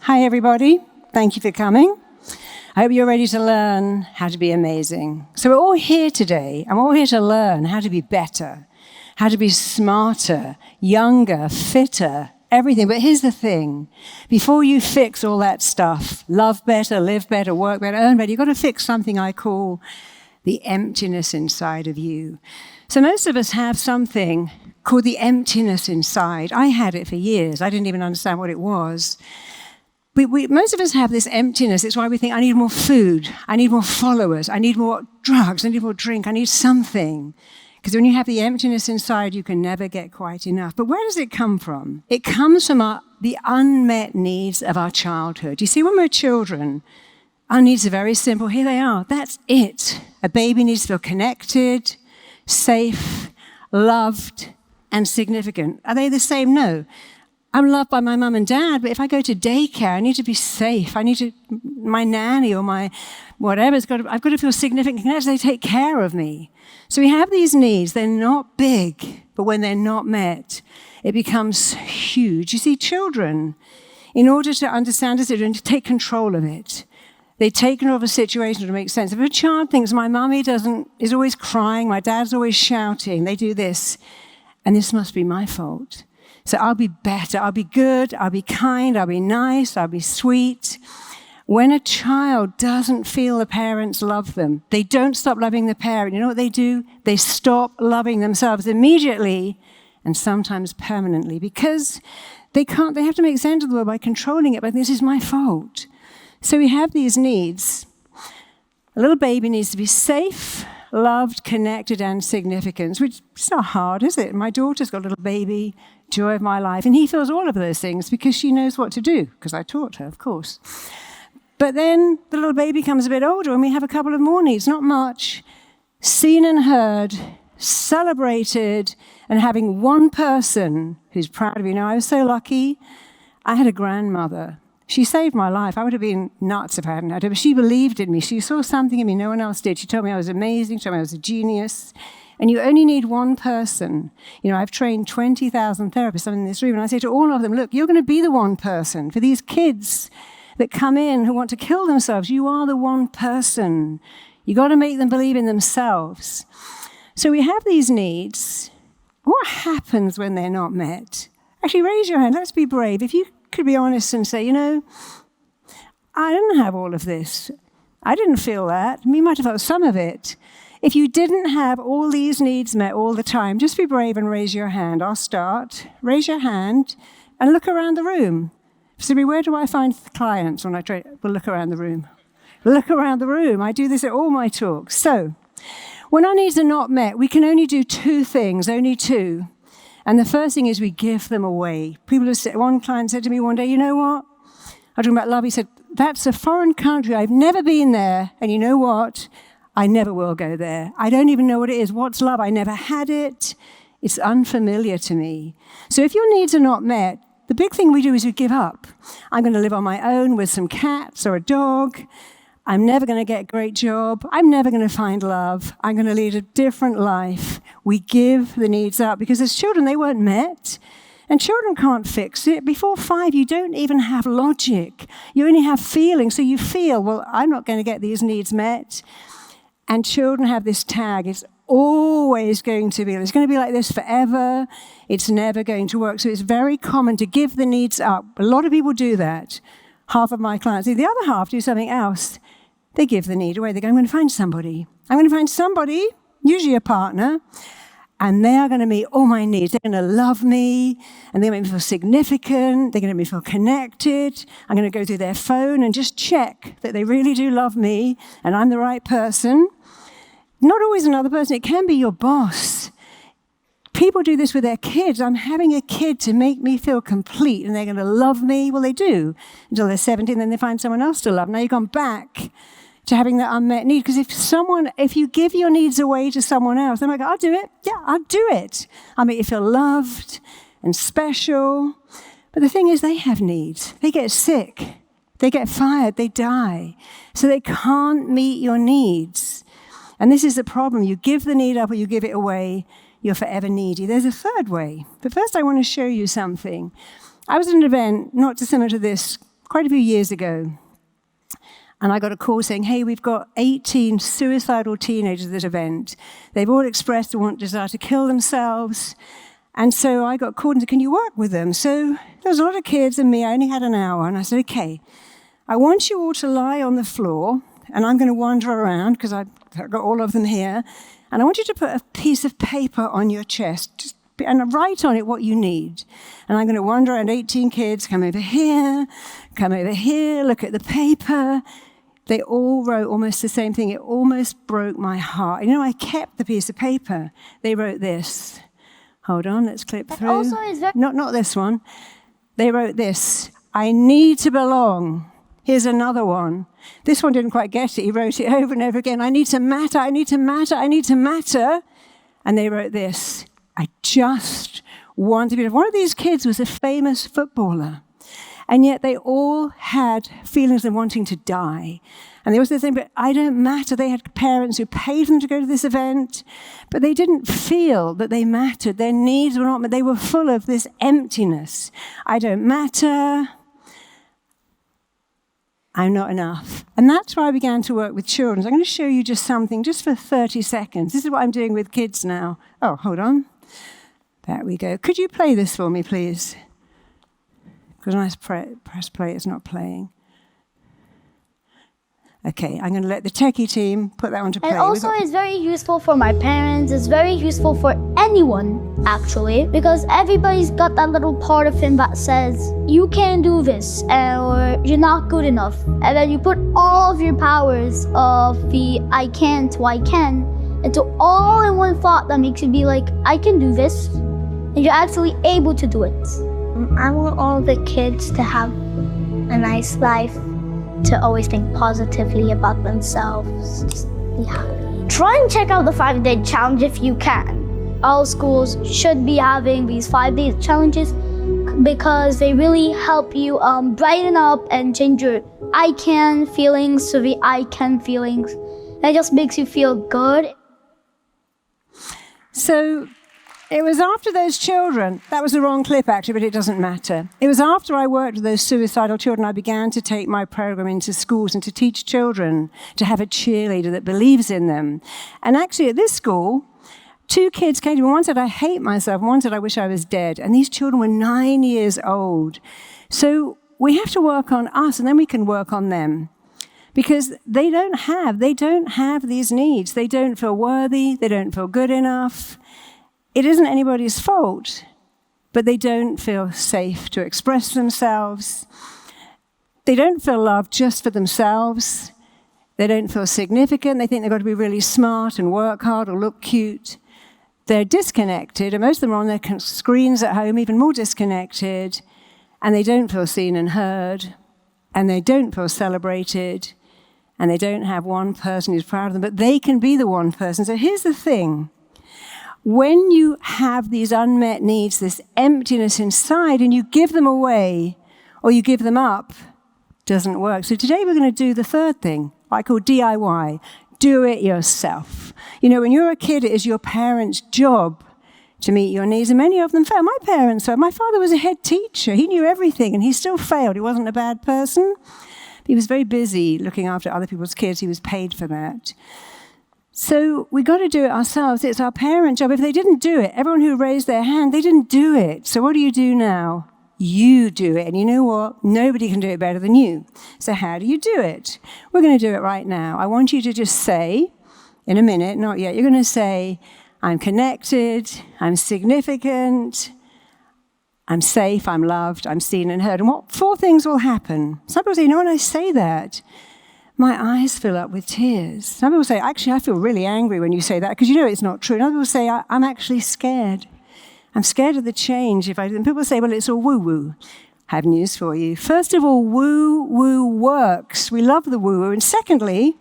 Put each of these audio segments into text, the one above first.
Hi, everybody. Thank you for coming. I hope you're ready to learn how to be amazing. So we're all here today, and we're all here to learn how to be better, how to be smarter, younger, fitter, everything. But here's the thing. Before you fix all that stuff, love better, live better, work better, earn better, you've got to fix something I call the emptiness inside of you. So most of us have something called the emptiness inside. I had it for years. I didn't even understand what it was. Most of us have this emptiness. It's why we think, I need more food, I need more followers, I need more drugs, I need more drink, I need something. Because when you have the emptiness inside, you can never get quite enough. But where does it come from? It comes from the unmet needs of our childhood. You see, when we're children, our needs are very simple. Here they are. That's it. A baby needs to feel connected, safe, loved, and significant. Are they the same? No. I'm loved by my mum and dad, but if I go to daycare, I need to be safe. My nanny or my whatever, I've got to feel significant. They take care of me. So we have these needs. They're not big, but when they're not met, it becomes huge. You see, children, in order to understand a situation, to take control of it, they take control of a situation to make sense. If a child thinks my mummy is always crying, my dad's always shouting, they do this, and this must be my fault. So I'll be better, I'll be good, I'll be kind, I'll be nice, I'll be sweet. When a child doesn't feel the parents love them, they don't stop loving the parent. You know what they do? They stop loving themselves immediately and sometimes permanently because they have to make sense of the world by controlling it, but this is my fault. So we have these needs. A little baby needs to be safe, loved, connected, and significant, which is not hard, is it? My daughter's got a little baby, joy of my life, and he feels all of those things because she knows what to do, because I taught her, of course. But then the little baby comes a bit older, and we have a couple of more needs, not much, seen and heard, celebrated, and having one person who's proud of you. Now, I was so lucky. I had a grandmother. She saved my life. I would have been nuts if I hadn't had her, but she believed in me. She saw something in me no one else did. She told me I was amazing. She told me I was a genius. And you only need one person. You know, I've trained 20,000 therapists in this room, and I say to all of them, look, you're going to be the one person. For these kids that come in who want to kill themselves, you are the one person. You got to make them believe in themselves. So we have these needs. What happens when they're not met? Actually, raise your hand. Let's be brave. If you could be honest and say, you know, I didn't have all of this. I didn't feel that. You might have felt some of it. If you didn't have all these needs met all the time, just be brave and raise your hand. I'll start. Raise your hand and look around the room. So where do I find clients when I try? Well, look around the room. Look around the room. I do this at all my talks. So when our needs are not met, we can only do two things, only two. And the first thing is we give them away. One client said to me one day, you know what? I was talking about love. He said, that's a foreign country. I've never been there. And you know what? I never will go there. I don't even know what it is. What's love? I never had it. It's unfamiliar to me. So if your needs are not met, the big thing we do is we give up. I'm going to live on my own with some cats or a dog. I'm never going to get a great job. I'm never going to find love. I'm going to lead a different life. We give the needs up because as children, they weren't met. And children can't fix it. Before 5, you don't even have logic. You only have feeling. So you feel, well, I'm not going to get these needs met. And children have this tag. It's always going to be. It's going to be like this forever. It's never going to work. So it's very common to give the needs up. A lot of people do that. Half of my clients do. The other half do something else. They give the need away. They go, I'm going to find somebody. I'm going to find somebody, usually a partner, and they are going to meet all my needs. They're going to love me, and they're going to make me feel significant. They're going to make me feel connected. I'm going to go through their phone and just check that they really do love me, and I'm the right person. Not always another person. It can be your boss. People do this with their kids. I'm having a kid to make me feel complete, and they're going to love me. Well, they do until they're 17, then they find someone else to love. Now you've gone back to having that unmet need. Because if you give your needs away to someone else, they might go, I'll do it. Yeah, I'll do it. I'll make you feel loved and special. But the thing is, they have needs. They get sick. They get fired. They die. So they can't meet your needs. And this is the problem. You give the need up or you give it away, you're forever needy. There's a third way. But first I want to show you something. I was at an event, not dissimilar to this, quite a few years ago. And I got a call saying, hey, we've got 18 suicidal teenagers at this event. They've all expressed a desire to kill themselves. And so I got called and said, can you work with them? So there was a lot of kids and me. I only had an hour. And I said, okay, I want you all to lie on the floor. And I'm going to wander around because I've got all of them here. And I want you to put a piece of paper on your chest and write on it what you need. And I'm going to wander around 18 kids, come over here, look at the paper. They all wrote almost the same thing. It almost broke my heart. You know, I kept the piece of paper. They wrote this. Hold on, let's clip through. Also is that not this one. They wrote this. I need to belong. Here's another one. This one didn't quite get it. He wrote it over and over again. I need to matter, I need to matter, I need to matter. And they wrote this. I just want to be. One of these kids was a famous footballer. And yet they all had feelings of wanting to die. And they also saying, but I don't matter. They had parents who paid them to go to this event, but they didn't feel that they mattered. Their needs were not met. They were full of this emptiness. I don't matter. I'm not enough. And that's why I began to work with children. So I'm going to show you just something, just for 30 seconds. This is what I'm doing with kids now. Oh, hold on. There we go. Could you play this for me, please? Because when I press play, it's not playing. Okay, I'm going to let the techie team put that one to play. And also it's very useful for my parents. It's very useful for anyone, actually, because everybody's got that little part of him that says, you can't do this, or you're not good enough. And then you put all of your powers of the I can't to I can into all in one thought that makes you be like, I can do this. And you're actually able to do it. I want all the kids to have a nice life, to always think positively about themselves. Yeah. Try and check out the 5-day challenge if you can. All schools should be having these 5-day challenges because they really help you brighten up and change your I can feelings to the I can feelings. That just makes you feel good. So it was after those children, that was the wrong clip actually, but it doesn't matter. It was after I worked with those suicidal children, I began to take my program into schools and to teach children to have a cheerleader that believes in them. And actually at this school, 2 kids came to me. One said, I hate myself. One said, I wish I was dead. And these children were 9 years old. So we have to work on us and then we can work on them. Because they don't have these needs. They don't feel worthy. They don't feel good enough. It isn't anybody's fault, but they don't feel safe to express themselves. They don't feel loved just for themselves. They don't feel significant. They think they've got to be really smart and work hard or look cute. They're disconnected, and most of them are on their screens at home, even more disconnected, and they don't feel seen and heard, and they don't feel celebrated, and they don't have one person who's proud of them, but they can be the one person. So here's the thing. When you have these unmet needs, this emptiness inside, and you give them away or you give them up, it doesn't work. So today we're going to do the third thing, I call DIY, do it yourself. You know, when you're a kid, it is your parents' job to meet your needs, and many of them fail. My parents failed. My father was a head teacher. He knew everything, and he still failed. He wasn't a bad person. He was very busy looking after other people's kids. He was paid for that. So we got to do it ourselves. It's our parents' job. If they didn't do it, everyone who raised their hand, they didn't do it. So what do you do now? You do it. And you know what? Nobody can do it better than you. So how do you do it? We're going to do it right now. I want you to just say, in a minute, not yet, you're going to say, I'm connected, I'm significant, I'm safe, I'm loved, I'm seen and heard. And what 4 things will happen? Some people say, you know, when I say that, my eyes fill up with tears. Some people say, actually, I feel really angry when you say that, because you know it's not true. And other people say, I'm actually scared. I'm scared of the change. And people say, well, it's all woo-woo. I have news for you. First of all, woo-woo works. We love the woo-woo. And secondly,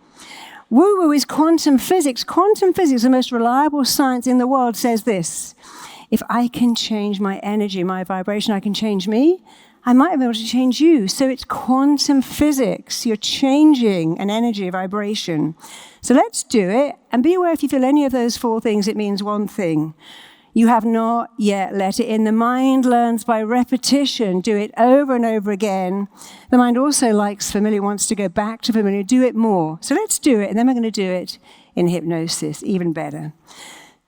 woo-woo is quantum physics. Quantum physics, the most reliable science in the world, says this. If I can change my energy, my vibration, I can change me, I might be able to change you. So it's quantum physics. You're changing an energy, a vibration. So let's do it. And be aware if you feel any of those 4 things, it means one thing. You have not yet let it in. The mind learns by repetition. Do it over and over again. The mind also likes familiar, wants to go back to familiar. Do it more. So let's do it, and then we're going to do it in hypnosis, even better.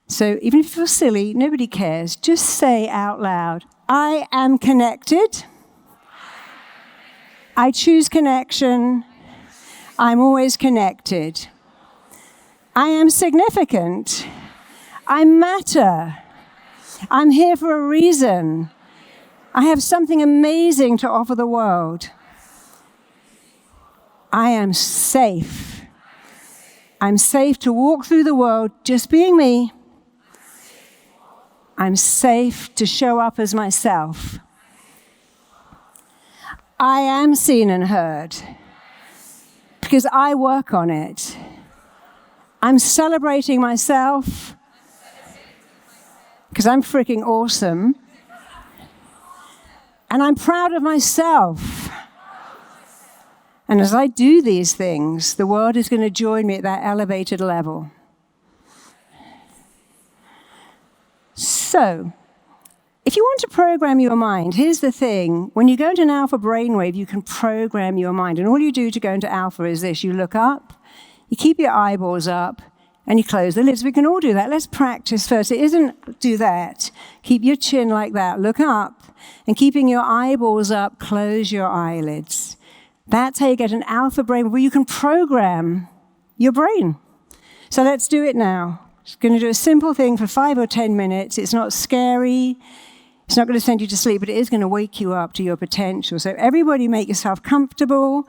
So even if you feel silly, nobody cares. Just say out loud, I am connected. I choose connection. I'm always connected. I am significant. I matter. I'm here for a reason. I have something amazing to offer the world. I am safe. I'm safe to walk through the world just being me. I'm safe to show up as myself. I am seen and heard because I work on it. I'm celebrating myself because I'm freaking awesome. And I'm proud of myself. And as I do these things, the world is going to join me at that elevated level. So, if you want to program your mind, here's the thing. When you go into an alpha brainwave, you can program your mind. And all you do to go into alpha is this. You look up, you keep your eyeballs up, and you close the lids. We can all do that. Let's practice first. It isn't do that. Keep your chin like that. Look up. And keeping your eyeballs up, close your eyelids. That's how you get an alpha brain where you can program your brain. So let's do it now. It's going to do a simple thing for 5 or 10 minutes. It's not scary. It's not going to send you to sleep, but it is going to wake you up to your potential. So everybody make yourself comfortable.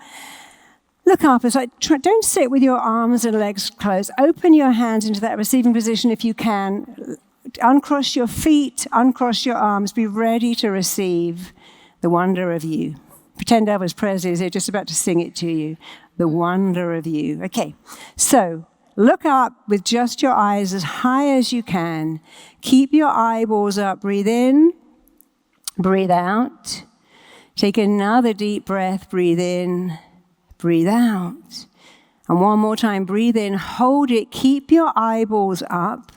Look up. It's like, don't sit with your arms and legs closed. Open your hands into that receiving position if you can. Uncross your feet, uncross your arms. Be ready to receive the wonder of you. Pretend Elvis Presley is here, just about to sing it to you. The wonder of you. Okay, so look up with just your eyes as high as you can. Keep your eyeballs up. Breathe in, breathe out. Take another deep breath. Breathe in. Breathe out. And one more time, breathe in, hold it, keep your eyeballs up.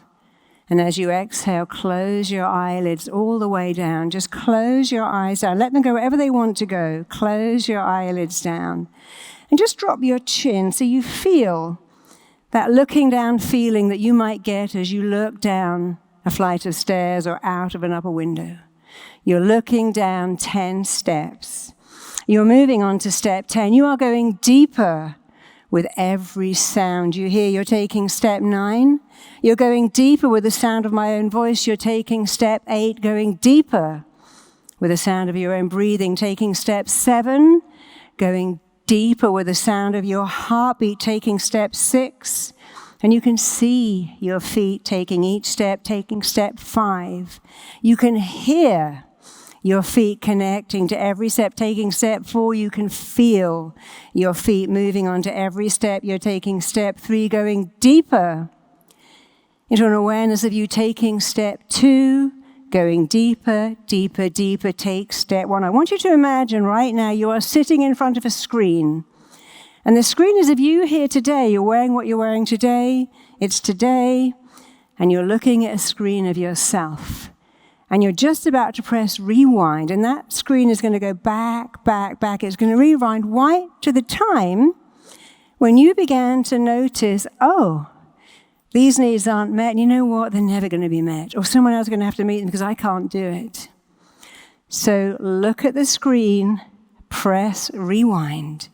And as you exhale, close your eyelids all the way down. Just close your eyes down. Let them go wherever they want to go. Close your eyelids down. And just drop your chin so you feel that looking down feeling that you might get as you look down a flight of stairs or out of an upper window. You're looking down 10 steps. You're moving on to step 10. You are going deeper with every sound you hear. You're taking step 9. You're going deeper with the sound of my own voice. You're taking step 8, going deeper with the sound of your own breathing. Taking step 7, going deeper with the sound of your heartbeat. Taking step 6, and you can see your feet taking each step. Taking step 5. You can hear your feet connecting to every step. Taking step 4, you can feel your feet moving onto every step. You're taking step 3, going deeper into an awareness of you. Taking step 2, going deeper, deeper, deeper. Take step 1. I want you to imagine right now you are sitting in front of a screen. And the screen is of you here today. You're wearing what you're wearing today. It's today. And you're looking at a screen of yourself. And you're just about to press rewind, and that screen is going to go back, back, back. It's going to rewind right to the time when you began to notice, oh, these needs aren't met. And you know what? They're never going to be met. Or someone else is going to have to meet them because I can't do it. So look at the screen, press rewind,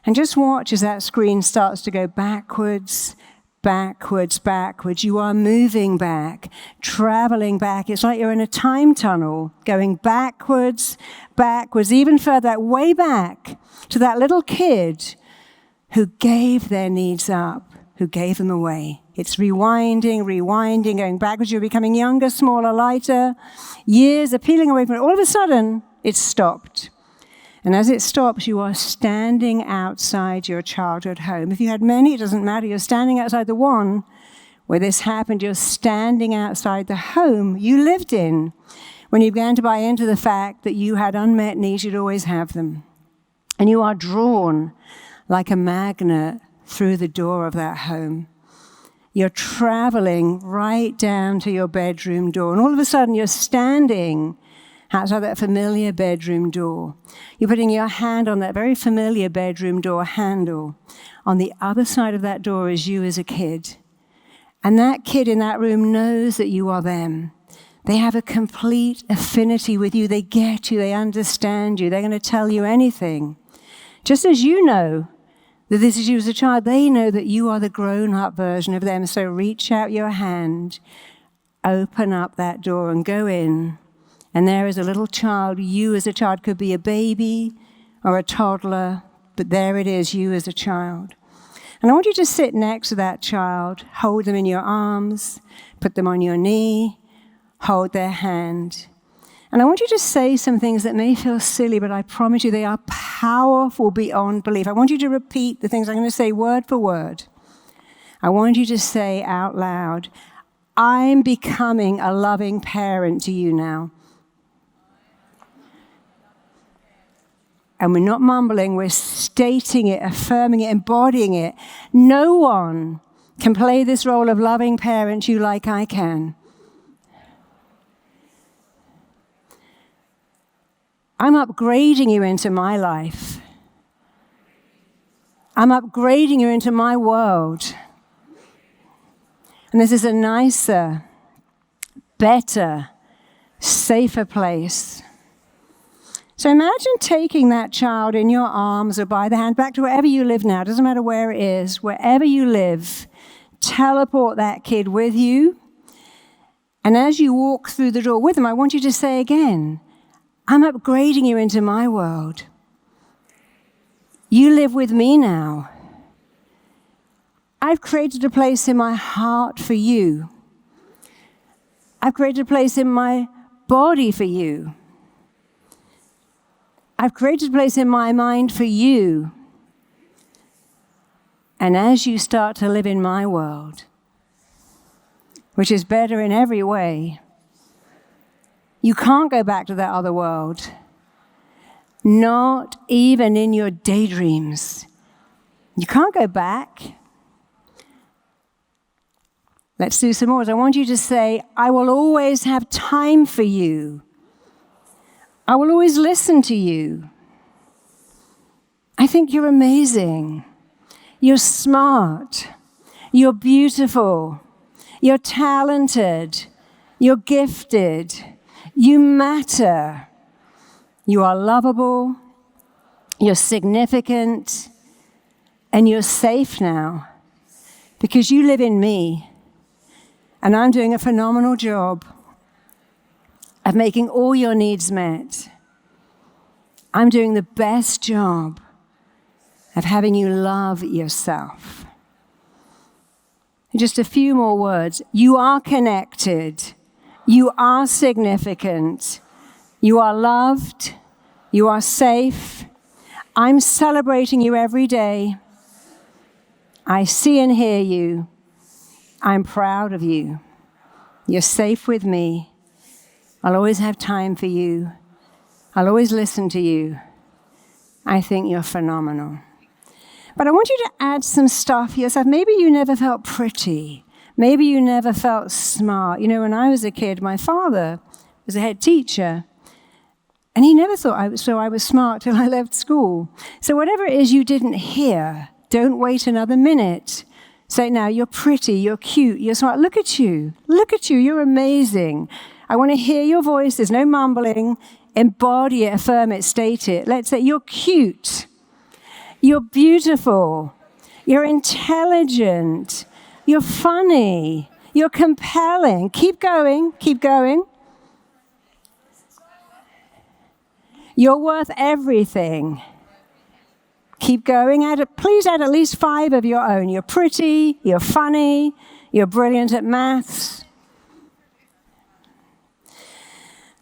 and just watch as that screen starts to go backwards, backwards, backwards. You are moving back, traveling back. It's like you're in a time tunnel, going backwards, backwards, even further, way back to that little kid who gave their needs up, who gave them away. It's rewinding, rewinding, going backwards. You're becoming younger, smaller, lighter. Years are peeling away from it. All of a sudden, it's stopped. And as it stops, you are standing outside your childhood home. If you had many, it doesn't matter. You're standing outside the one where this happened. You're standing outside the home you lived in when you began to buy into the fact that you had unmet needs, you'd always have them. And you are drawn like a magnet through the door of that home. You're traveling right down to your bedroom door. And all of a sudden, you're standing outside that familiar bedroom door. You're putting your hand on that very familiar bedroom door handle. On the other side of that door is you as a kid. And that kid in that room knows that you are them. They have a complete affinity with you. They get you. They understand you. They're going to tell you anything. Just as you know that this is you as a child, they know that you are the grown-up version of them. So reach out your hand, open up that door and go in. And there is a little child. You as a child could be a baby or a toddler, but there it is, you as a child. And I want you to sit next to that child, hold them in your arms, put them on your knee, hold their hand. And I want you to say some things that may feel silly, but I promise you they are powerful beyond belief. I want you to repeat the things I'm going to say word for word. I want you to say out loud, I'm becoming a loving parent to you now. And we're not mumbling, we're stating it, affirming it, embodying it. No one can play this role of loving parent to you like I can. I'm upgrading you into my life. I'm upgrading you into my world. And this is a nicer, better, safer place. So imagine taking that child in your arms or by the hand back to wherever you live now. It doesn't matter where it is, wherever you live. Teleport that kid with you. And as you walk through the door with them, I want you to say again, I'm upgrading you into my world. You live with me now. I've created a place in my heart for you. I've created a place in my body for you. I've created a place in my mind for you. And as you start to live in my world, which is better in every way, you can't go back to that other world. Not even in your daydreams. You can't go back. Let's do some more. I want you to say, I will always have time for you. I will always listen to you. I think you're amazing. You're smart. You're beautiful. You're talented. You're gifted. You matter. You are lovable. You're significant. And you're safe now because you live in me. And I'm doing a phenomenal job of making all your needs met. I'm doing the best job of having you love yourself. Just a few more words. You are connected. You are significant. You are loved. You are safe. I'm celebrating you every day. I see and hear you. I'm proud of you. You're safe with me. I'll always have time for you. I'll always listen to you. I think you're phenomenal. But I want you to add some stuff yourself. Maybe you never felt pretty. Maybe you never felt smart. You know, when I was a kid, my father was a head teacher. And he never thought I was smart till I left school. So whatever it is you didn't hear, don't wait another minute. Say, now, you're pretty, you're cute, you're smart. Look at you. Look at you. You're amazing. I want to hear your voice. There's no mumbling. Embody it, affirm it, state it. Let's say you're cute. You're beautiful. You're intelligent. You're funny. You're compelling. Keep going. Keep going. You're worth everything. Keep going. Please add at least 5 of your own. You're pretty. You're funny. You're brilliant at maths.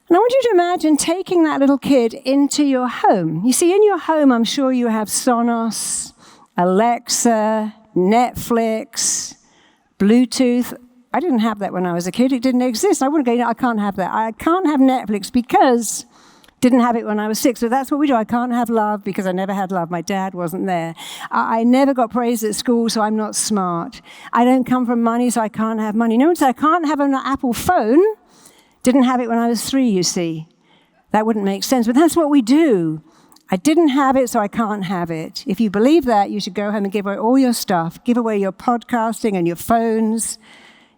And I want you to imagine taking that little kid into your home. You see, in your home, I'm sure you have Sonos, Alexa, Netflix, Bluetooth. I didn't have that when I was a kid. It didn't exist. I wouldn't go, I can't have that. I can't have Netflix because Didn't have it when I was 6, but that's what we do. I can't have love because I never had love. My dad wasn't there. I never got praise at school, so I'm not smart. I don't come from money, so I can't have money. No one said I can't have an Apple phone. Didn't have it when I was 3, you see. That wouldn't make sense, but that's what we do. I didn't have it, so I can't have it. If you believe that, you should go home and give away all your stuff. Give away your podcasting and your phones.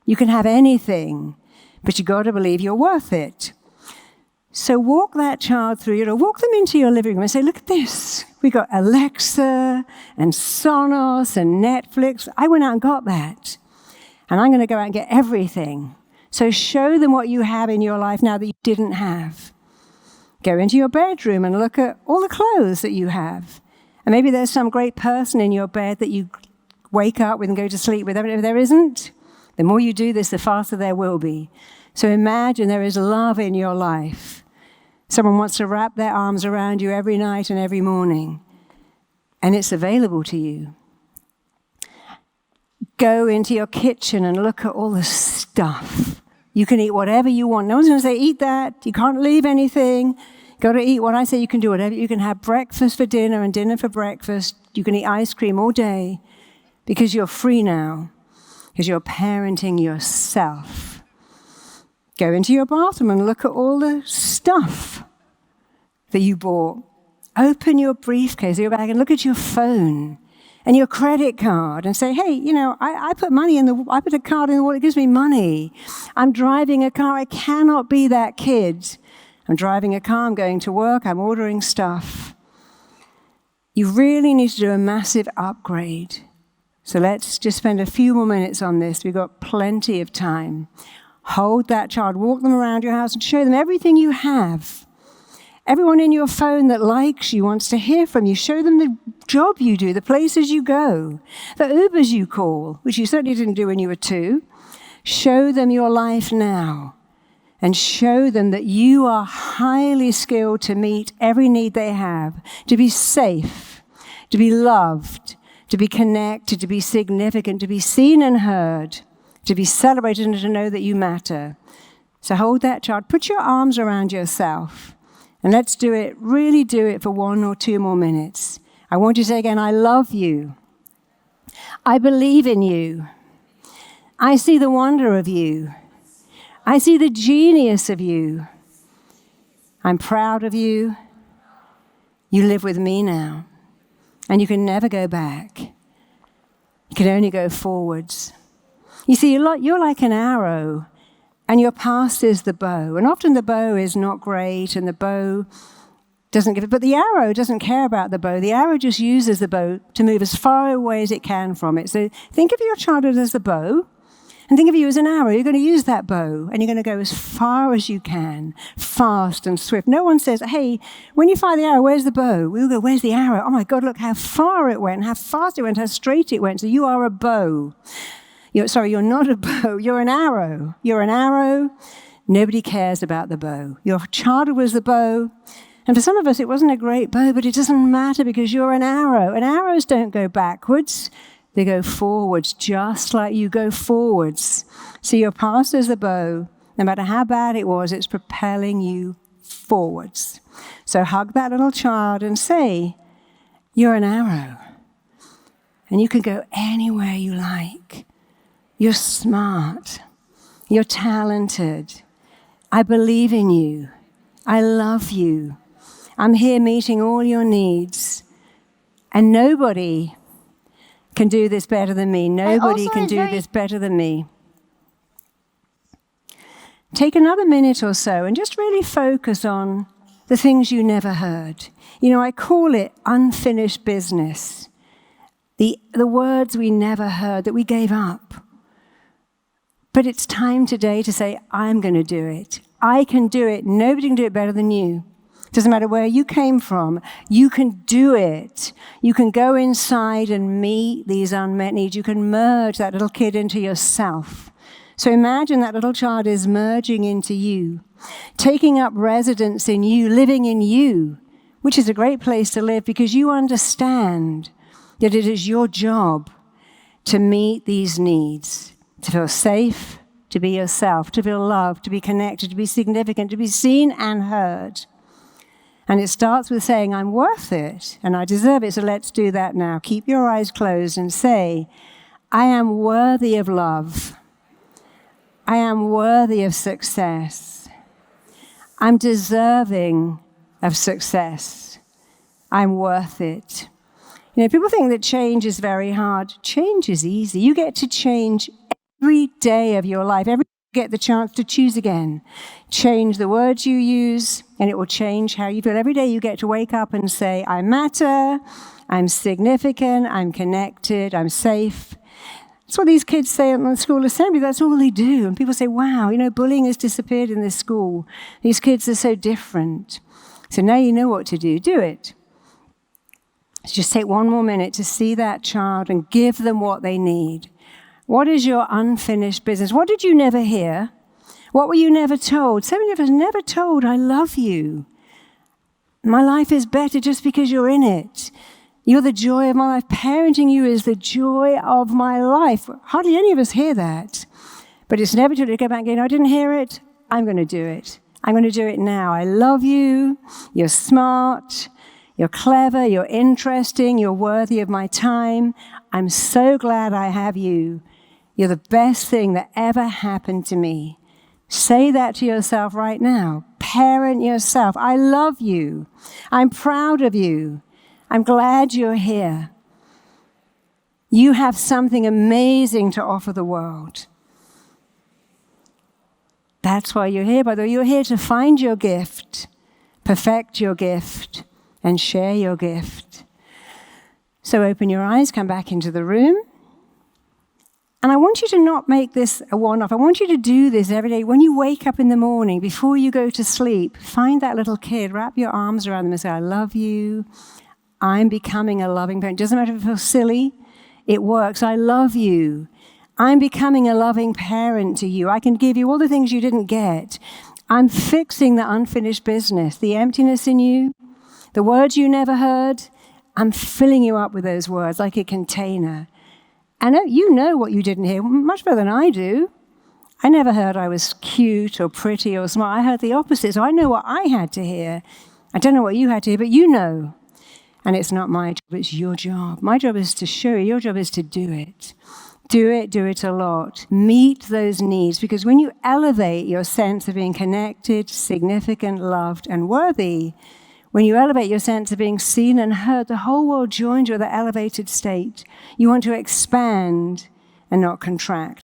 You can have anything, but you've got to believe you're worth it. So walk that child through, walk them into your living room and say, look at this. We got Alexa and Sonos and Netflix. I went out and got that. And I'm going to go out and get everything. So show them what you have in your life now that you didn't have. Go into your bedroom and look at all the clothes that you have. And maybe there's some great person in your bed that you wake up with and go to sleep with. If there isn't, the more you do this, the faster there will be. So imagine there is love in your life. Someone wants to wrap their arms around you every night and every morning, and it's available to you. Go into your kitchen and look at all the stuff. You can eat whatever you want. No one's going to say, eat that. You can't leave anything. Got to eat what I say. You can do whatever. You can have breakfast for dinner and dinner for breakfast. You can eat ice cream all day because you're free now, because you're parenting yourself. Go into your bathroom and look at all the stuff that you bought. Open your briefcase, your bag, and look at your phone and your credit card and say, hey, I put I put a card in the wallet, it gives me money. I'm driving a car, I cannot be that kid. I'm driving a car, I'm going to work, I'm ordering stuff. You really need to do a massive upgrade. So let's just spend a few more minutes on this. We've got plenty of time. Hold that child, walk them around your house and show them everything you have. Everyone in your phone that likes you, wants to hear from you. Show them the job you do, the places you go, the Ubers you call, which you certainly didn't do when you were 2. Show them your life now and show them that you are highly skilled to meet every need they have, to be safe, to be loved, to be connected, to be significant, to be seen and heard, to be celebrated and to know that you matter. So hold that child. Put your arms around yourself. And let's do it, really do it for 1 or 2 more minutes. I want you to say again, I love you. I believe in you. I see the wonder of you. I see the genius of you. I'm proud of you. You live with me now. And you can never go back. You can only go forwards. You see, you're like an arrow, and your past is the bow. And often the bow is not great, and the bow doesn't give it. But the arrow doesn't care about the bow. The arrow just uses the bow to move as far away as it can from it. So think of your childhood as the bow, and think of you as an arrow. You're going to use that bow, and you're going to go as far as you can, fast and swift. No one says, hey, when you fire the arrow, where's the bow? We'll go, where's the arrow? Oh, my God, look how far it went, how fast it went, how straight it went. So you are a bow. You're not a bow. You're an arrow. You're an arrow. Nobody cares about the bow. Your childhood was the bow. And for some of us, it wasn't a great bow, but it doesn't matter because you're an arrow. And arrows don't go backwards. They go forwards, just like you go forwards. So your past is the bow. No matter how bad it was, it's propelling you forwards. So hug that little child and say, you're an arrow. And you can go anywhere you like. You're smart. You're talented. I believe in you. I love you. I'm here meeting all your needs. And nobody can do this better than me. Nobody can do this better than me. Take another minute or so and just really focus on the things you never heard. I call it unfinished business. The words we never heard, that we gave up. But it's time today to say, I'm going to do it. I can do it. Nobody can do it better than you. Doesn't matter where you came from. You can do it. You can go inside and meet these unmet needs. You can merge that little kid into yourself. So imagine that little child is merging into you, taking up residence in you, living in you, which is a great place to live because you understand that it is your job to meet these needs, to feel safe, to be yourself, to feel loved, to be connected, to be significant, to be seen and heard. And it starts with saying, I'm worth it and I deserve it. So let's do that now. Keep your eyes closed and say, I am worthy of love. I am worthy of success. I'm deserving of success. I'm worth it. You know, people think that change is very hard. Change is easy. You get to change every day of your life. Every day you get the chance to choose again. Change the words you use, and it will change how you feel. Every day you get to wake up and say, I matter, I'm significant, I'm connected, I'm safe. That's what these kids say at the school assembly. That's all they do. And people say, wow, you know, bullying has disappeared in this school. These kids are so different. So now you know what to do. Do it. So just take one more minute to see that child and give them what they need. What is your unfinished business? What did you never hear? What were you never told? So many of us never told, I love you. My life is better just because you're in it. You're the joy of my life. Parenting you is the joy of my life. Hardly any of us hear that. But it's never true to go back and go, I didn't hear it. I'm going to do it. I'm going to do it now. I love you. You're smart. You're clever, you're interesting, you're worthy of my time. I'm so glad I have you. You're the best thing that ever happened to me. Say that to yourself right now. Parent yourself. I love you. I'm proud of you. I'm glad you're here. You have something amazing to offer the world. That's why you're here, by the way. You're here to find your gift, perfect your gift, and share your gift. So open your eyes, come back into the room. And I want you to not make this a one-off. I want you to do this every day. When you wake up in the morning, before you go to sleep, find that little kid, wrap your arms around them and say, I love you. I'm becoming a loving parent. Doesn't matter if it feels silly. It works. I love you. I'm becoming a loving parent to you. I can give you all the things you didn't get. I'm fixing the unfinished business, the emptiness in you. The words you never heard, I'm filling you up with those words like a container. And you know what you didn't hear much better than I do. I never heard I was cute or pretty or smart. I heard the opposite, so I know what I had to hear. I don't know what you had to hear, but you know. And it's not my job, it's your job. My job is to show you, your job is to do it. Do it a lot. Meet those needs, because when you elevate your sense of being connected, significant, loved, and worthy, when you elevate your sense of being seen and heard, the whole world joins you at that elevated state. You want to expand and not contract.